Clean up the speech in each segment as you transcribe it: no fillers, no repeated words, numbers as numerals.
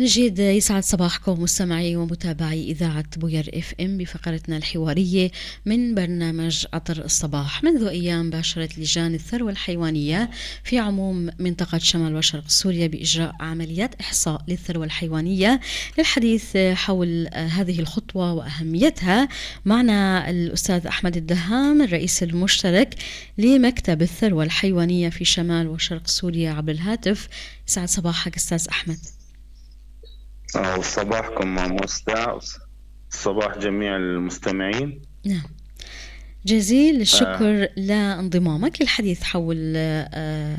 جديد يسعد صباحكم مستمعي ومتابعي إذاعة بوير اف ام بفقرتنا الحوارية من برنامج عطر الصباح. منذ أيام باشرت لجان الثروة الحيوانية في عموم منطقة شمال وشرق سوريا بإجراء عمليات إحصاء للثروة الحيوانية. للحديث حول هذه الخطوة وأهميتها معنا الأستاذ أحمد الدهام الرئيس المشترك لمكتب الثروة الحيوانية في شمال وشرق سوريا عبر الهاتف. يسعد صباحك أستاذ أحمد. صباحكم مستع، صباح جميع المستمعين. نعم، جزيل الشكر لانضمامك للحديث حول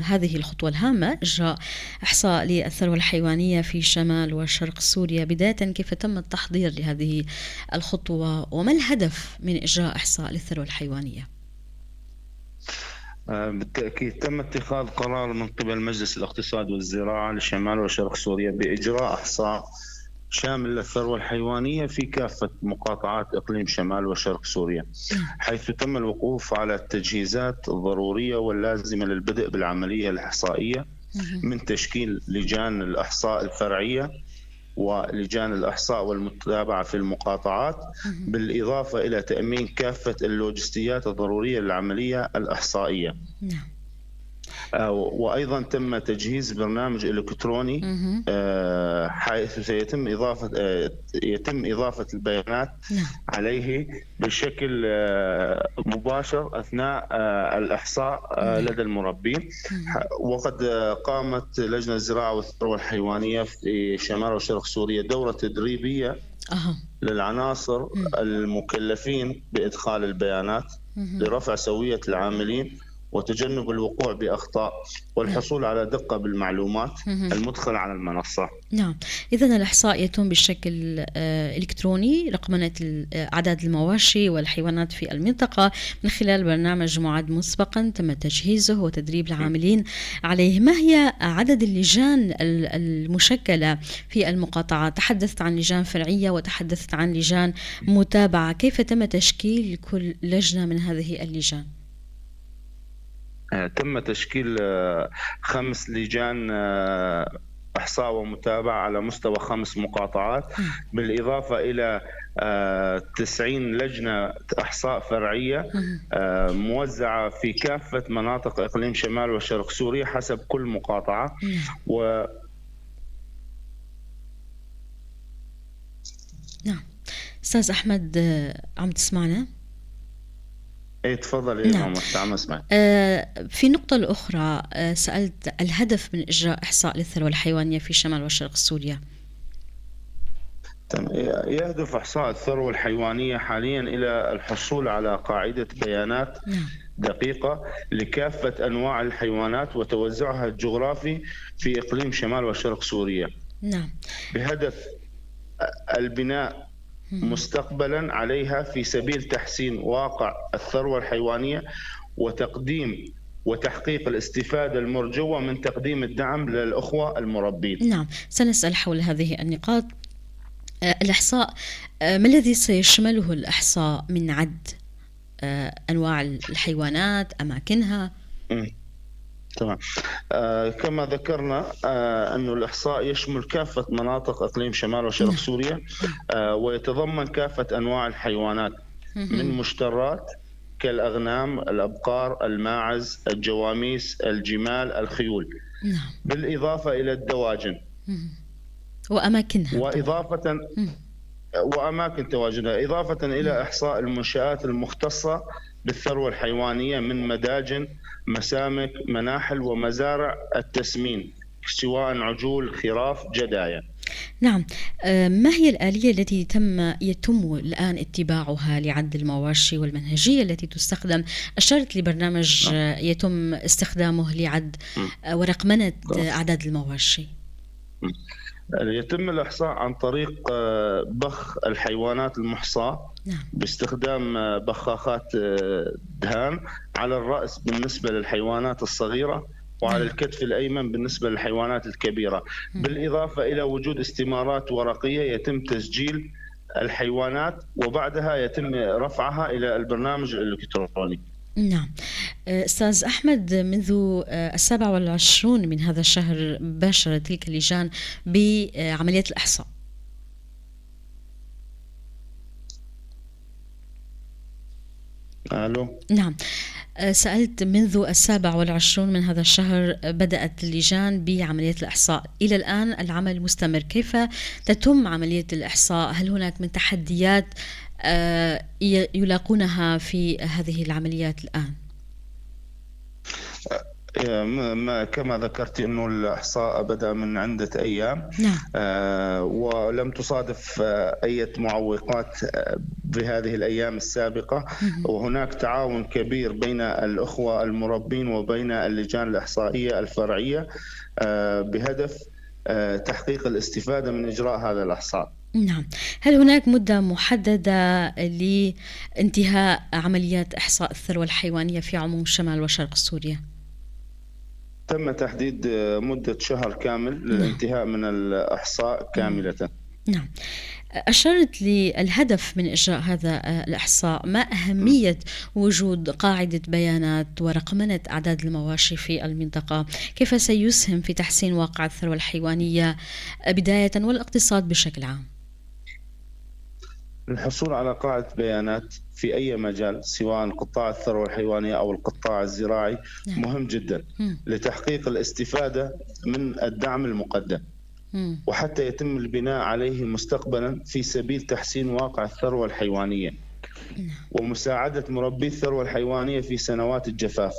هذه الخطوة الهامة، إجراء إحصاء للثروة الحيوانية في شمال وشرق سوريا. بداية، كيف تم التحضير لهذه الخطوة وما الهدف من إجراء إحصاء للثروة الحيوانية؟ بالتأكيد تم اتخاذ قرار من قبل مجلس الاقتصاد والزراعة لشمال وشرق سوريا بإجراء إحصاء شامل للثروة الحيوانية في كافة مقاطعات إقليم شمال وشرق سوريا، حيث تم الوقوف على التجهيزات الضرورية واللازمة للبدء بالعملية الإحصائية من تشكيل لجان الإحصاء الفرعية ولجان الإحصاء والمتابعة في المقاطعات، بالإضافة إلى تأمين كافة اللوجستيات الضرورية للعملية الإحصائية. وأيضا تم تجهيز برنامج إلكتروني حيث سيتم يتم إضافة البيانات عليه بشكل مباشر أثناء الإحصاء لدى المربين. وقد قامت لجنة الزراعة والثروة الحيوانية في شمال وشرق سوريا دورة تدريبية للعناصر المكلفين بإدخال البيانات لرفع سوية العاملين وتجنب الوقوع بأخطاء والحصول على دقة بالمعلومات المدخلة على المنصة. نعم، إذن الإحصاء يتم بشكل إلكتروني، رقمنة أعداد المواشي والحيوانات في المنطقة من خلال برنامج معد مسبقا تم تجهيزه وتدريب العاملين عليه. ما هي عدد اللجان المشكلة في المقاطعة؟ تحدثت عن لجان فرعية وتحدثت عن لجان متابعة، كيف تم تشكيل كل لجنة من هذه اللجان؟ تم تشكيل 5 لجان إحصاء ومتابعة على مستوى 5 مقاطعات، بالإضافة إلى 90 لجنة إحصاء فرعية موزعة في كافة مناطق إقليم شمال وشرق سوريا حسب كل مقاطعة. نعم، أستاذ أحمد عم تسمعنا؟ ايه تفضل. نعم. عم اسمع. في النقطة الأخرى سألت الهدف من إجراء إحصاء للثروة الحيوانية في شمال وشرق سوريا. يهدف إحصاء الثروة الحيوانية حاليا إلى الحصول على قاعدة بيانات دقيقة لكافة أنواع الحيوانات وتوزعها الجغرافي في إقليم شمال وشرق سوريا. نعم. بهدف البناء مستقبلا عليها في سبيل تحسين واقع الثروة الحيوانية وتقديم وتحقيق الاستفادة المرجوة من تقديم الدعم للأخوة المربين. نعم، سنسأل حول هذه النقاط. الإحصاء، ما الذي سيشمله الإحصاء من عد أنواع الحيوانات، أماكنها؟ تمام. كما ذكرنا أن الإحصاء يشمل كافة مناطق إقليم شمال وشرق سوريا ويتضمن كافة أنواع الحيوانات من مشترات كالأغنام، الأبقار، الماعز، الجواميس، الجمال، الخيول، بالإضافة إلى الدواجن وأماكنها وأماكن تواجدها، إضافة إلى إحصاء المنشآت المختصة بالثروة الحيوانية من مداجن، مسامك، مناحل ومزارع التسمين سواء عجول، خراف، جدايا. نعم، ما هي الآلية التي يتم الآن اتباعها لعد المواشي والمنهجية التي تستخدم؟ أشرت لبرنامج يتم استخدامه لعد ورقمنة أعداد المواشي. يتم الإحصاء عن طريق بخ الحيوانات المحصاة باستخدام بخاخات دهان على الرأس بالنسبة للحيوانات الصغيرة وعلى الكتف الأيمن بالنسبة للحيوانات الكبيرة، بالإضافة إلى وجود استمارات ورقية يتم تسجيل الحيوانات وبعدها يتم رفعها إلى البرنامج الإلكتروني. نعم، أستاذ أحمد، منذ 27 من هذا الشهر باشرت تلك اللجان بعملية الإحصاء. ألو. نعم، سألت منذ 27 من هذا الشهر بدأت اللجان بعملية الإحصاء، إلى الآن العمل مستمر. كيف تتم عملية الإحصاء؟ هل هناك من تحديات يلاقونها في هذه العمليات الآن؟ كما ذكرت أنه الإحصاء بدأ من عدة أيام. نعم. ولم تصادف أي معوقات بهذه الأيام السابقة. وهناك تعاون كبير بين الأخوة المربين وبين اللجان الإحصائية الفرعية بهدف تحقيق الاستفادة من إجراء هذا الإحصاء. نعم. هل هناك مدة محددة لانتهاء عمليات إحصاء الثروة الحيوانية في عموم شمال وشرق سوريا؟ تم تحديد مدة شهر كامل للانتهاء من الإحصاء كاملة. نعم. أشرت للهدف من إجراء هذا الإحصاء، ما أهمية وجود قاعدة بيانات ورقمنة أعداد المواشي في المنطقة؟ كيف سيسهم في تحسين واقع الثروة الحيوانية بداية والاقتصاد بشكل عام؟ الحصول على قاعدة بيانات في أي مجال سواء قطاع الثروة الحيوانية أو القطاع الزراعي مهم جدا لتحقيق الاستفادة من الدعم المقدم، وحتى يتم البناء عليه مستقبلا في سبيل تحسين واقع الثروة الحيوانية ومساعدة مربي الثروة الحيوانية في سنوات الجفاف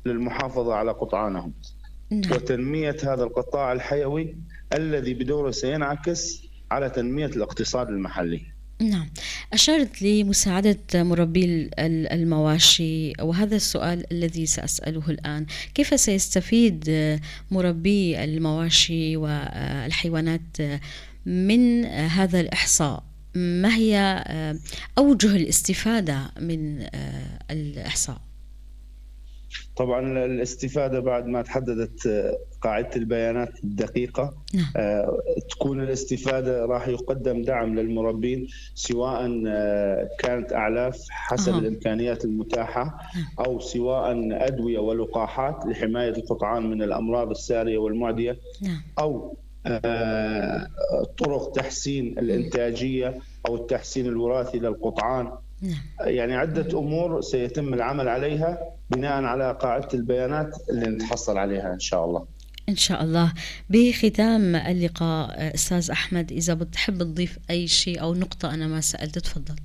للمحافظة على قطعانهم وتنمية هذا القطاع الحيوي الذي بدوره سينعكس على تنمية الاقتصاد المحلي. نعم، أشرت لمساعدة مربي المواشي، وهذا السؤال الذي سأسأله الآن. كيف سيستفيد مربي المواشي والحيوانات من هذا الإحصاء؟ ما هي أوجه الاستفادة من الإحصاء؟ طبعا الاستفادة بعد ما تحددت قاعدة البيانات الدقيقة تكون الاستفادة راح يقدم دعم للمربين سواء كانت أعلاف حسب الإمكانيات المتاحة أو سواء أدوية ولقاحات لحماية القطعان من الأمراض السارية والمعدية أو طرق تحسين الإنتاجية أو التحسين الوراثي للقطعان. يعني عدة أمور سيتم العمل عليها بناء على قاعدة البيانات اللي نتحصل عليها إن شاء الله. إن شاء الله. بختام اللقاء أستاذ أحمد، إذا بتحب تضيف أي شيء أو نقطة أنا ما سألت، تفضل.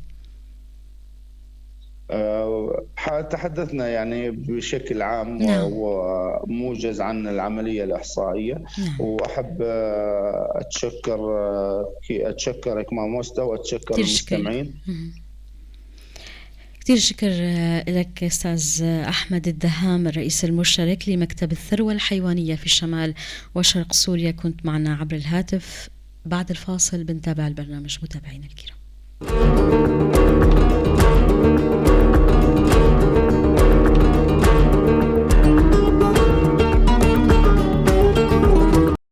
تحدثنا يعني بشكل عام وموجز عن العملية الإحصائية. وأحب أتشكرك ماموستا وأتشكر المستمعين. كثير شكر لك أستاذ أحمد الدهام، الرئيس المشترك لمكتب الثروة الحيوانية في شمال وشرق سوريا، كنت معنا عبر الهاتف. بعد الفاصل بنتابع البرنامج متابعينا الكرام.